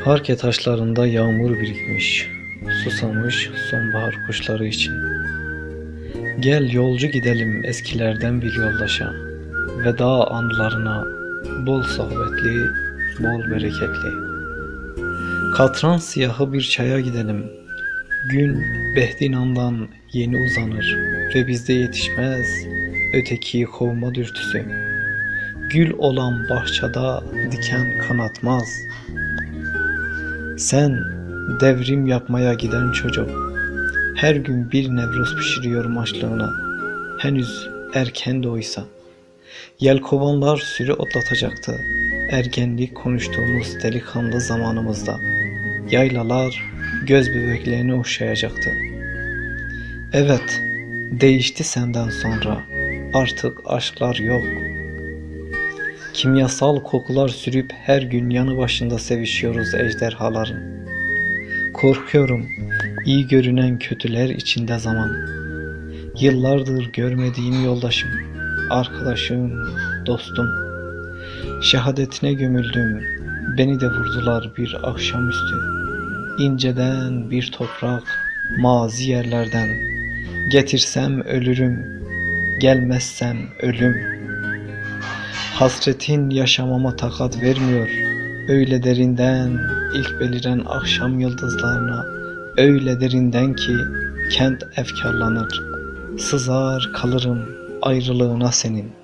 Parke taşlarında yağmur birikmiş, susamış sonbahar kuşları için. Gel yolcu gidelim eskilerden bir yoldaşa, veda anılarına, bol sohbetli, bol bereketli. Katran siyahı bir çaya gidelim, gün Behdinan'dan yeni uzanır ve bizde yetişmez ötekiyi kovma dürtüsü. Gül olan bahçada diken kanatmaz. Sen devrim yapmaya giden çocuk, her gün bir Nevruz pişiriyorum açlığına, henüz erken de oysa. Yelkovanlar sürü otlatacaktı, ergenlik konuştuğumuz delikanlı zamanımızda. Yaylalar göz bebeklerini okşayacaktı. Evet, değişti senden sonra, artık aşklar yok. Kimyasal kokular sürüp her gün yanı başında sevişiyoruz ejderhaların. Korkuyorum iyi görünen kötüler içinde zaman. Yıllardır görmediğim yoldaşım, arkadaşım, dostum. Şehadetine gömüldüm, beni de vurdular bir akşamüstü. İnceden bir toprak, mazi yerlerden. Getirsem ölürüm, gelmezsem ölüm. Hasretin yaşamama takat vermiyor. Öyle derinden ilk beliren akşam yıldızlarına, öyle derinden ki kent efkarlanır. Sızar kalırım ayrılığına senin.